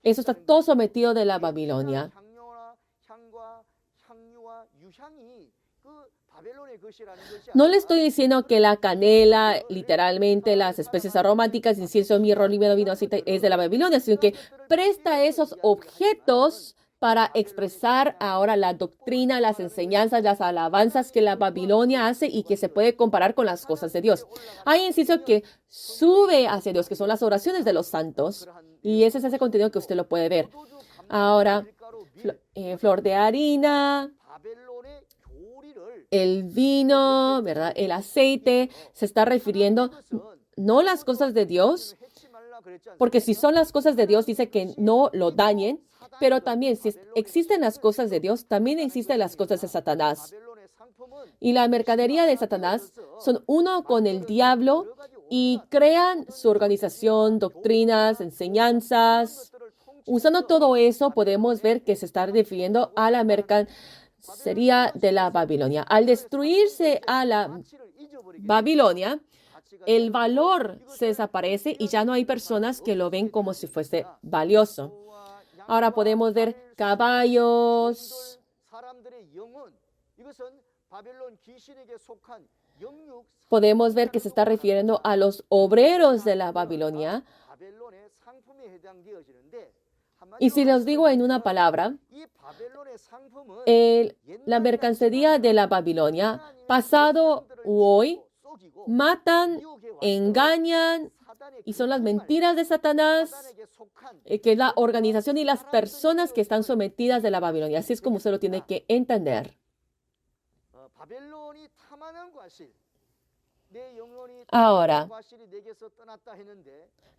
Eso está todo sometido de la Babilonia. No le estoy diciendo que la canela, literalmente las especies aromáticas, incienso, mirra, olíbano, vino, aceite, es de la Babilonia, sino que presta esos objetos para expresar ahora la doctrina, las enseñanzas, las alabanzas que la Babilonia hace y que se puede comparar con las cosas de Dios. Hay incienso que sube hacia Dios, que son las oraciones de los santos, y ese es ese contenido que usted lo puede ver. Ahora, flor de harina. el vino, ¿verdad? El aceite, se está refiriendo no las cosas de Dios, porque si son las cosas de Dios, dice que no lo dañen, pero también si existen las cosas de Dios, también existen las cosas de Satanás. Y la mercadería de Satanás son uno con el diablo y crean su organización, doctrinas, enseñanzas. Usando todo eso, podemos ver que se está refiriendo a la mercadería de la Babilonia. Al destruirse a la Babilonia, el valor se desaparece y ya no hay personas que lo ven como si fuese valioso. Ahora podemos ver caballos. Podemos ver que se está refiriendo a los obreros de la Babilonia. Y si les digo en una palabra, la mercancía de la Babilonia, pasado u hoy, matan, engañan y son las mentiras de Satanás, que es la organización y las personas que están sometidas de la Babilonia. Así es como usted lo tiene que entender. Ahora,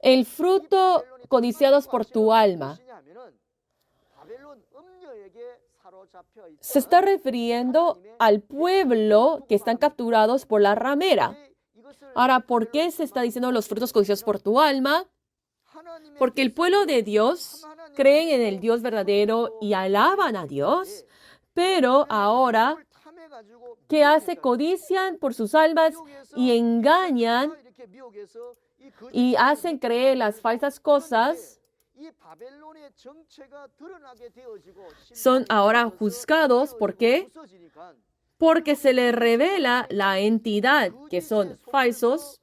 el fruto codiciados por tu alma se está refiriendo al pueblo que están capturados por la ramera. Ahora, ¿por qué se está diciendo los frutos codiciados por tu alma? Porque el pueblo de Dios creen en el Dios verdadero y alaban a Dios, pero ahora, ¿qué hace? Codician por sus almas y engañan y hacen creer las falsas cosas. Son ahora juzgados. ¿Por qué? Porque se les revela la entidad que son falsos.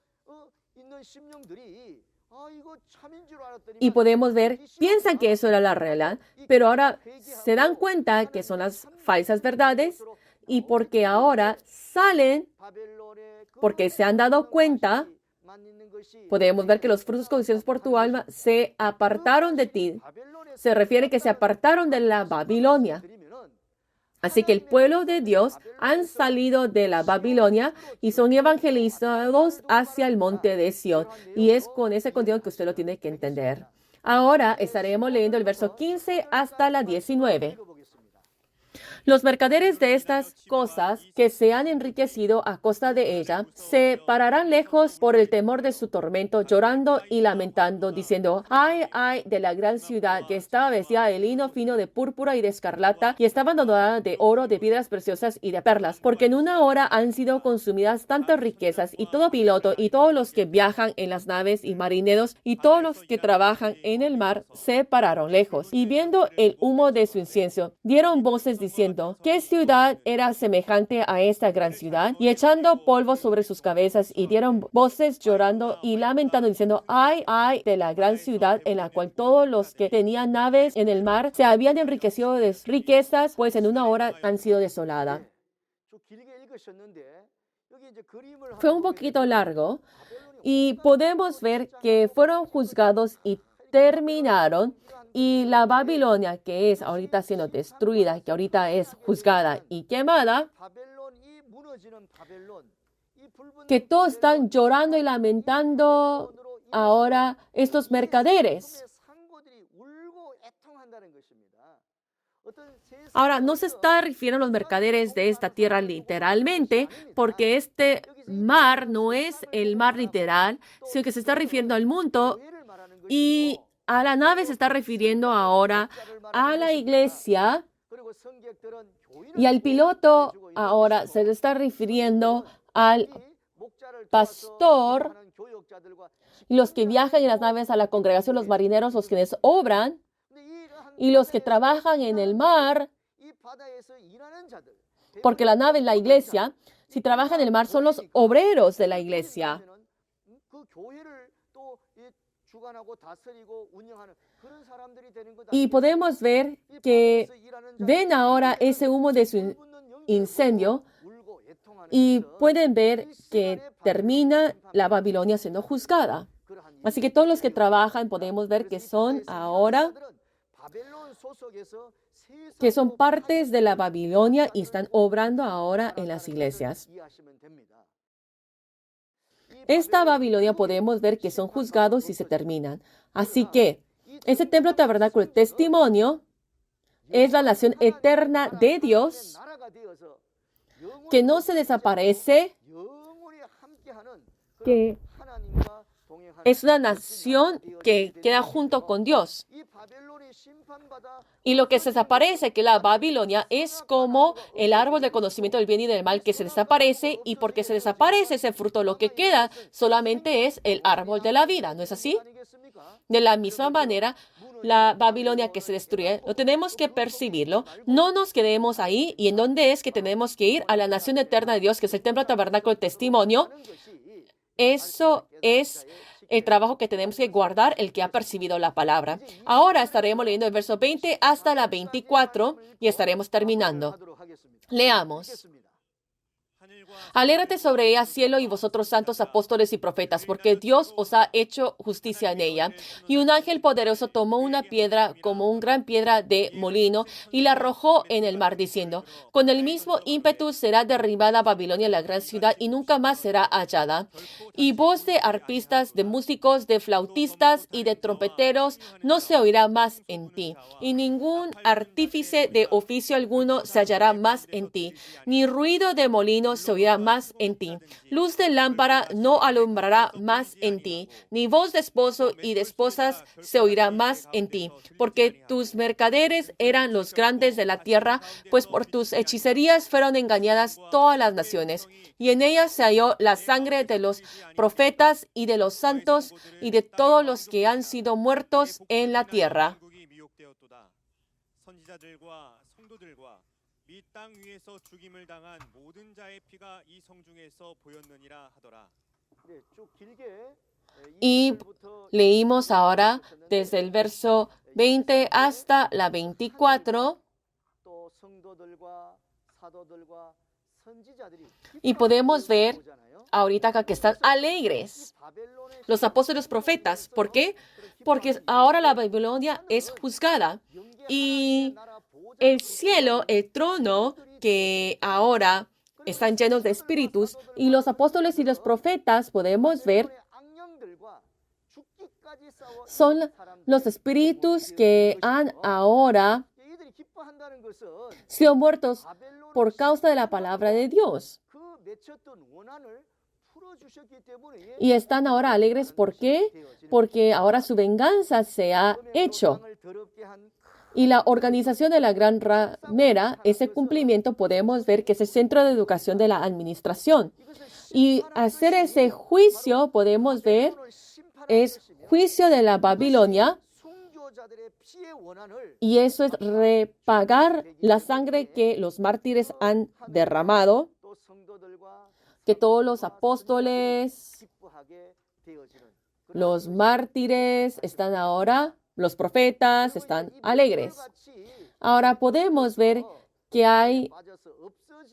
Y podemos ver, piensan que eso era la realidad, pero ahora se dan cuenta que son las falsas verdades y porque ahora salen, porque se han dado cuenta, podemos ver que los frutos codiciados por tu alma se apartaron de ti. Se refiere que se apartaron de la Babilonia. Así que el pueblo de Dios han salido de la Babilonia y son evangelizados hacia el monte de Sión. Y es con ese contenido que usted lo tiene que entender. Ahora estaremos leyendo el verso 15 hasta la 19. Los mercaderes de estas cosas que se han enriquecido a costa de ella se pararán lejos por el temor de su tormento, llorando y lamentando, diciendo: ay, ay de la gran ciudad que estaba vestida de lino fino, de púrpura y de escarlata, y estaba adornada de oro, de piedras preciosas y de perlas, porque en una hora han sido consumidas tantas riquezas, y todo piloto y todos los que viajan en las naves y marineros y todos los que trabajan en el mar se pararon lejos. Y viendo el humo de su incienso, dieron voces diciendo: ¿qué ciudad era semejante a esta gran ciudad? Y echando polvo sobre sus cabezas, y dieron voces llorando y lamentando, diciendo: ay, ay de la gran ciudad en la cual todos los que tenían naves en el mar se habían enriquecido de riquezas, pues en una hora han sido desolada. Fue un poquito largo y podemos ver que fueron juzgados y terminaron. Y la Babilonia, que es ahorita siendo destruida, que ahorita es juzgada y quemada, que todos están llorando y lamentando ahora estos mercaderes. Ahora, no se está refiriendo a los mercaderes de esta tierra literalmente, porque este mar no es el mar literal, sino que se está refiriendo al mundo, y a la nave se está refiriendo ahora a la iglesia, y al piloto ahora se le está refiriendo al pastor, y los que viajan en las naves a la congregación, los marineros, los quienes obran, y los que trabajan en el mar, porque la nave es la iglesia. Si trabajan en el mar son los obreros de la iglesia. Y podemos ver que ven ahora ese humo de su incendio y pueden ver que termina la Babilonia siendo juzgada. Así que todos los que trabajan podemos ver que son ahora que son partes de la Babilonia y están obrando ahora en las iglesias. Esta Babilonia podemos ver que son juzgados y se terminan. Así que ese templo tabernáculo de testimonio es la nación eterna de Dios que no se desaparece, que es una nación que queda junto con Dios. Y lo que se desaparece, que la Babilonia, es como el árbol del conocimiento del bien y del mal que se desaparece, y porque se desaparece ese fruto, lo que queda solamente es el árbol de la vida, ¿no es así? De la misma manera, la Babilonia que se destruye, no tenemos que percibirlo, no nos quedemos ahí. ¿Y en dónde es que tenemos que ir? A la nación eterna de Dios, que es el templo tabernáculo del testimonio. Eso es el trabajo que tenemos que guardar, el que ha percibido la palabra. Ahora estaremos leyendo el verso 20 hasta la 24 y estaremos terminando. Leamos. Alégrate sobre ella, cielo, y vosotros santos apóstoles y profetas, porque Dios os ha hecho justicia en ella. Y un ángel poderoso tomó una piedra como una gran piedra de molino y la arrojó en el mar, diciendo, con el mismo ímpetu será derribada Babilonia, la gran ciudad, y nunca más será hallada. Y voz de arpistas, de músicos, de flautistas y de trompeteros no se oirá más en ti. Y ningún artífice de oficio alguno se hallará más en ti, ni ruido de molino se oirá más en ti. Luz de lámpara no alumbrará más en ti, ni voz de esposo y de esposas se oirá más en ti, porque tus mercaderes eran los grandes de la tierra, pues por tus hechicerías fueron engañadas todas las naciones. Y en ellas se halló la sangre de los profetas y de los santos y de todos los que han sido muertos en la tierra. 이 땅 위에서 죽임을 당한 모든 자의 피가 이 성중에서 보였느니라 하더라. Y leímos ahora desde el verso 20 hasta la 24. Y podemos ver ahorita acá que están alegres los apóstoles profetas. ¿Por qué? Porque ahora la Babilonia es juzgada. Y el cielo, el trono, que ahora están llenos de espíritus, y los apóstoles y los profetas, podemos ver, son los espíritus que han ahora sido muertos por causa de la palabra de Dios. Y están ahora alegres. ¿Por qué? Porque ahora su venganza se ha hecho. Y la organización de la gran ramera, ese cumplimiento, podemos ver que es el centro de educación de la administración. Y hacer ese juicio, podemos ver, es juicio de la Babilonia. Y eso es repagar la sangre que los mártires han derramado, que todos los apóstoles, los mártires están ahora, los profetas están alegres. Ahora podemos ver que hay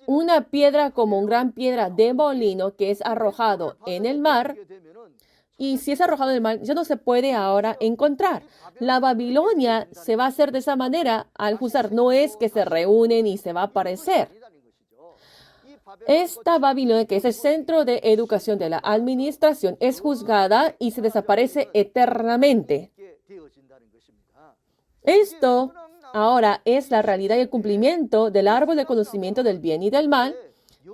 una piedra como una gran piedra de molino que es arrojado en el mar. Y si es arrojado en el mar, ya no se puede ahora encontrar. La Babilonia se va a hacer de esa manera al juzgar. No es que se reúnen y se va a aparecer. Esta Babilonia, que es el centro de educación de la administración, es juzgada y se desaparece eternamente. Esto ahora es la realidad y el cumplimiento del árbol de conocimiento del bien y del mal,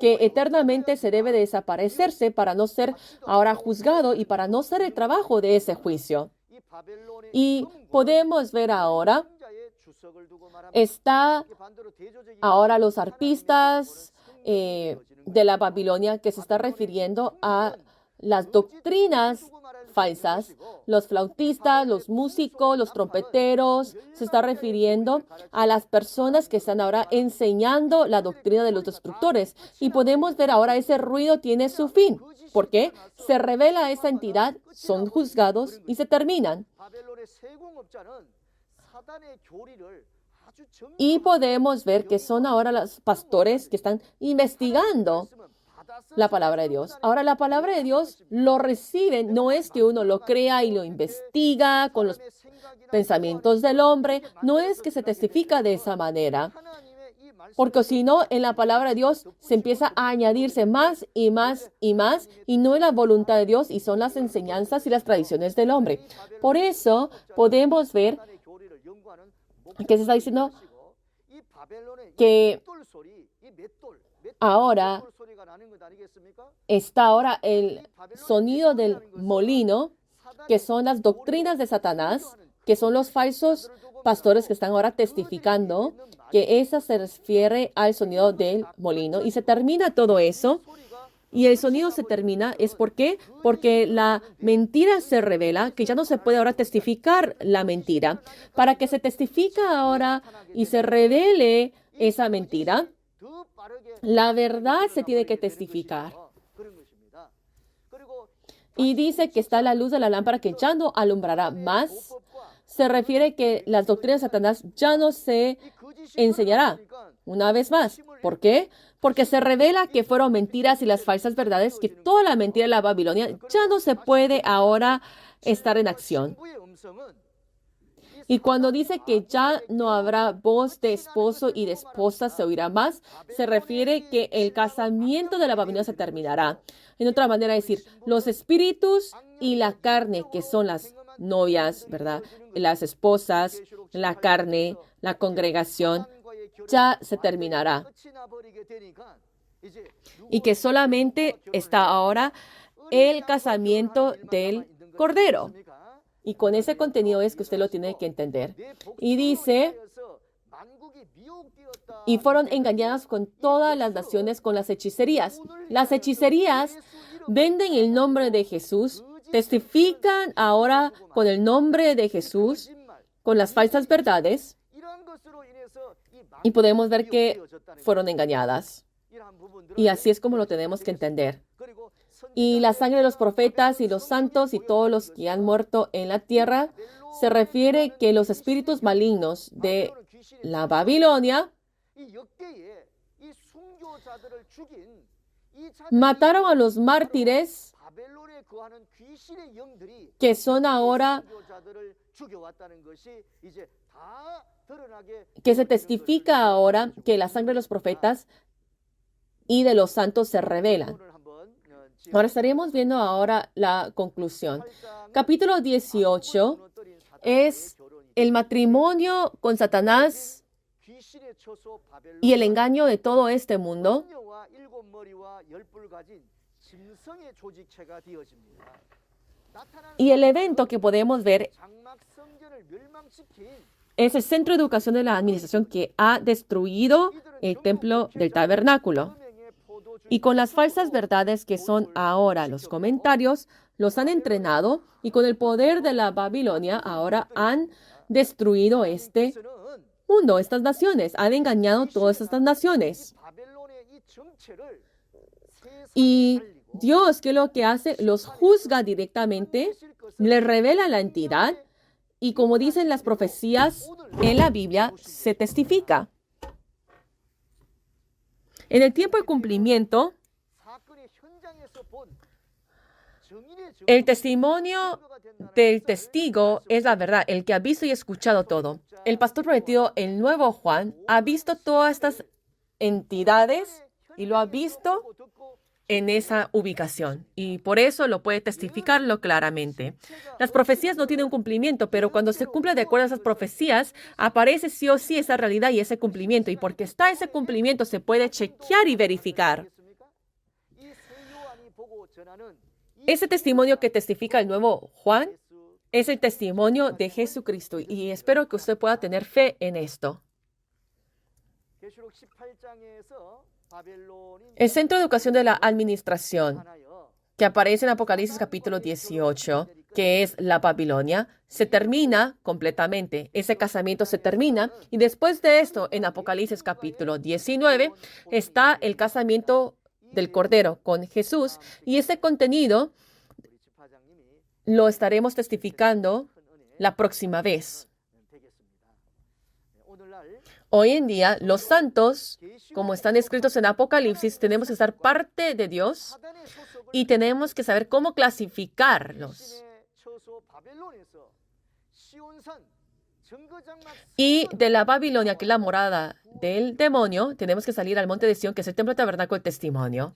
que eternamente se debe de desaparecerse para no ser ahora juzgado y para no ser el trabajo de ese juicio. Y podemos ver ahora, está ahora los arpistas de la Babilonia, que se está refiriendo a las doctrinas falsas, los flautistas, los músicos, los trompeteros, se está refiriendo a las personas que están ahora enseñando la doctrina de los destructores. Y podemos ver ahora ese ruido tiene su fin. ¿Por qué? Se revela esa entidad, son juzgados y se terminan. Y podemos ver que son ahora los pastores que están investigando la palabra de Dios. Ahora, la palabra de Dios lo reciben, no es que uno lo crea y lo investiga con los pensamientos del hombre, no es que se testifica de esa manera, porque si no, en la palabra de Dios se empieza a añadirse más y más y más, y no es la voluntad de Dios y son las enseñanzas y las tradiciones del hombre. Por eso podemos ver que se está diciendo que ahora está el sonido del molino, que son las doctrinas de Satanás, que son los falsos pastores que están ahora testificando que esa se refiere al sonido del molino. Y se termina todo eso. Y el sonido se termina, ¿es por qué? Porque la mentira se revela, que ya no se puede ahora testificar la mentira. Para que se testifique ahora y se revele esa mentira, la verdad se tiene que testificar. Y dice que está la luz de la lámpara que ya no alumbrará más. Se refiere que las doctrinas de Satanás ya no se enseñará una vez más. ¿Por qué? Porque se revela que fueron mentiras y las falsas verdades, que toda la mentira de la Babilonia ya no se puede ahora estar en acción. Y cuando dice que ya no habrá voz de esposo y de esposa se oirá más, se refiere que el casamiento de la Babilonia se terminará. En otra manera de decir, los espíritus y la carne, que son las novias, ¿verdad? Las esposas, la carne, la congregación, ya se terminará. Y que solamente está ahora el casamiento del Cordero. Y con ese contenido es que usted lo tiene que entender. Y dice, y fueron engañadas con todas las naciones con las hechicerías. Las hechicerías venden el nombre de Jesús, testifican ahora con el nombre de Jesús, con las falsas verdades, y podemos ver que fueron engañadas. Y así es como lo tenemos que entender. Y la sangre de los profetas y los santos y todos los que han muerto en la tierra, se refiere que los espíritus malignos de la Babilonia mataron a los mártires que son ahora, que se testifica ahora que la sangre de los profetas y de los santos se revelan. Ahora estaremos viendo ahora la conclusión. Capítulo 18 es el matrimonio con Satanás y el engaño de todo este mundo. Y el evento que podemos ver es el centro de educación de la administración que ha destruido el templo del tabernáculo. Y con las falsas verdades que son ahora los comentarios, los han entrenado y con el poder de la Babilonia ahora han destruido este mundo, estas naciones. Han engañado todas estas naciones. Y Dios, ¿qué es lo que hace? Los juzga directamente, les revela la entidad y como dicen las profecías en la Biblia, se testifica. En el tiempo de cumplimiento, el testimonio del testigo es la verdad, el que ha visto y escuchado todo. El pastor prometido, el nuevo Juan, ha visto todas estas entidades y lo ha visto en esa ubicación. Y por eso lo puede testificarlo claramente. Las profecías no tienen un cumplimiento, pero cuando se cumple de acuerdo a esas profecías, aparece sí o sí esa realidad y ese cumplimiento. Y porque está ese cumplimiento, se puede chequear y verificar. Ese testimonio que testifica el nuevo Juan es el testimonio de Jesucristo. Y espero que usted pueda tener fe en esto. El centro de educación de la administración, que aparece en Apocalipsis capítulo 18, que es la Babilonia, se termina completamente. Ese casamiento se termina. Y después de esto, en Apocalipsis capítulo 19, está el casamiento del Cordero con Jesús. Y ese contenido lo estaremos testificando la próxima vez. Hoy en día, los santos, como están escritos en Apocalipsis, tenemos que ser parte de Dios y tenemos que saber cómo clasificarlos. Y de la Babilonia, que es la morada del demonio, tenemos que salir al monte de Sión, que es el templo tabernáculo del testimonio.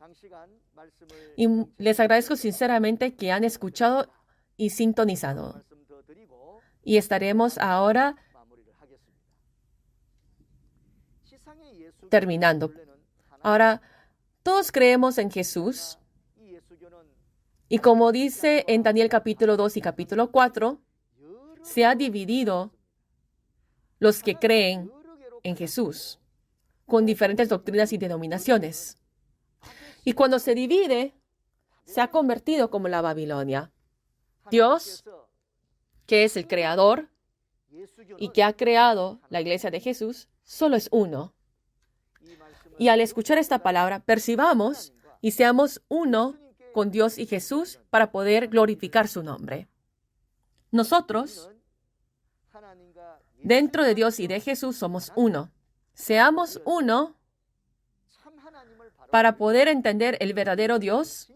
Y les agradezco sinceramente que han escuchado y sintonizado. Y estaremos ahora terminando. Ahora, todos creemos en Jesús. Y como dice en Daniel capítulo 2 y capítulo 4, se ha dividido los que creen en Jesús con diferentes doctrinas y denominaciones. Y cuando se divide, se ha convertido como la Babilonia. Dios, que es el creador y que ha creado la iglesia de Jesús, solo es uno. Y al escuchar esta palabra, percibamos y seamos uno con Dios y Jesús para poder glorificar su nombre. Nosotros, dentro de Dios y de Jesús, somos uno. Seamos uno para poder entender el verdadero Dios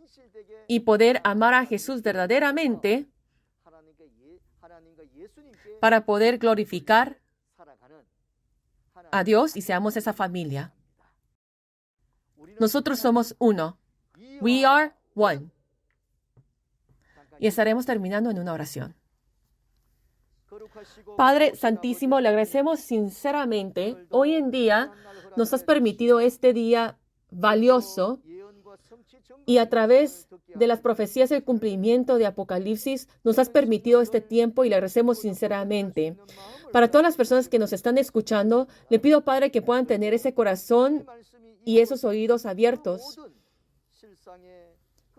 y poder amar a Jesús verdaderamente, para poder glorificar a Dios y seamos esa familia. Nosotros somos uno. We are one. Y estaremos terminando en una oración. Padre Santísimo, le agradecemos sinceramente. Hoy en día nos has permitido este día valioso y a través de las profecías y el cumplimiento de Apocalipsis nos has permitido este tiempo y le agradecemos sinceramente. Para todas las personas que nos están escuchando, le pido, Padre, que puedan tener ese corazón y esos oídos abiertos.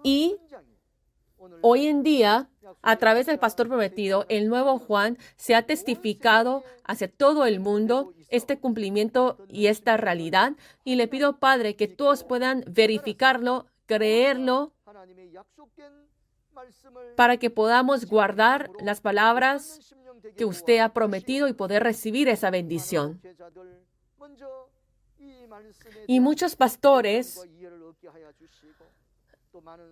Y hoy en día, a través del pastor prometido, el nuevo Juan, se ha testificado hacia todo el mundo este cumplimiento y esta realidad. Y le pido, Padre, que todos puedan verificarlo, creerlo, para que podamos guardar las palabras que usted ha prometido y poder recibir esa bendición. Y muchos pastores,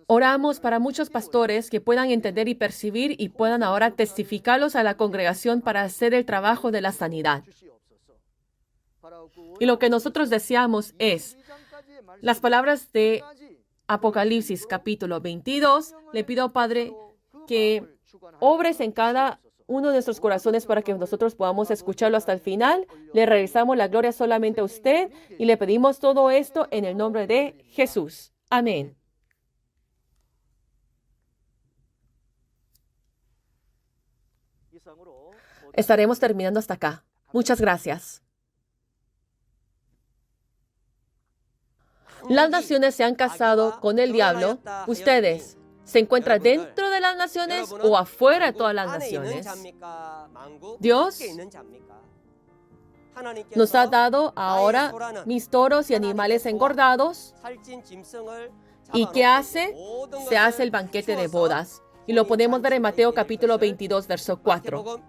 oramos para muchos pastores que puedan entender y percibir y puedan ahora testificarlos a la congregación para hacer el trabajo de la sanidad. Y lo que nosotros deseamos es las palabras de Apocalipsis capítulo 22. Le pido, Padre, que obres en cada uno de nuestros corazones para que nosotros podamos escucharlo hasta el final. Le regresamos la gloria solamente a usted y le pedimos todo esto en el nombre de Jesús. Amén. Estaremos terminando hasta acá. Muchas gracias. Las naciones se han casado con el diablo. Ustedes, ¿se encuentran dentro de las naciones o afuera de todas las naciones? Dios nos ha dado ahora mis toros y animales engordados. ¿Y qué hace? Se hace el banquete de bodas. Y lo podemos ver en Mateo capítulo 22, verso 4.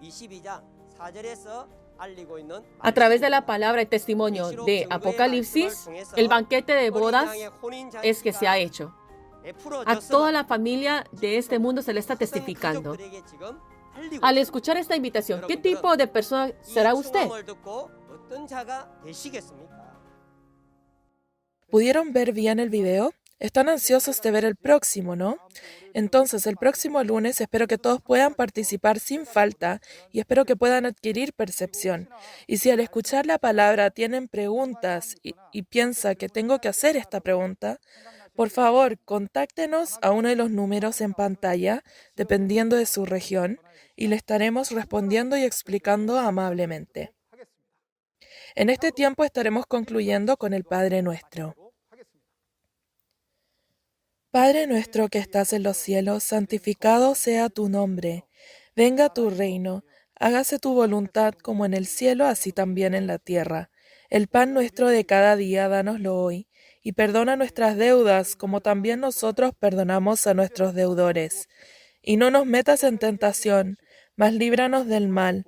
A través de la palabra y testimonio de Apocalipsis, el banquete de bodas es que se ha hecho. A toda la familia de este mundo se le está testificando. Al escuchar esta invitación, ¿qué tipo de persona será usted? ¿Pudieron ver bien el video? Están ansiosos de ver el próximo, ¿no? Entonces, el próximo lunes espero que todos puedan participar sin falta y espero que puedan adquirir percepción. Y si al escuchar la palabra tienen preguntas y piensa que tengo que hacer esta pregunta, por favor, contáctenos a uno de los números en pantalla, dependiendo de su región, y le estaremos respondiendo y explicando amablemente. En este tiempo estaremos concluyendo con el Padre Nuestro. Padre nuestro que estás en los cielos, santificado sea tu nombre. Venga tu reino, hágase tu voluntad como en el cielo, así también en la tierra. El pan nuestro de cada día, dánoslo hoy, y perdona nuestras deudas, como también nosotros perdonamos a nuestros deudores. Y no nos metas en tentación, mas líbranos del mal,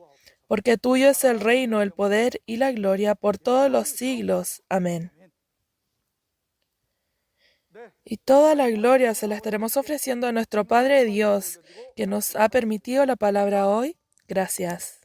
porque tuyo es el reino, el poder y la gloria por todos los siglos. Amén. Y toda la gloria se la estaremos ofreciendo a nuestro Padre Dios, que nos ha permitido la palabra hoy. Gracias.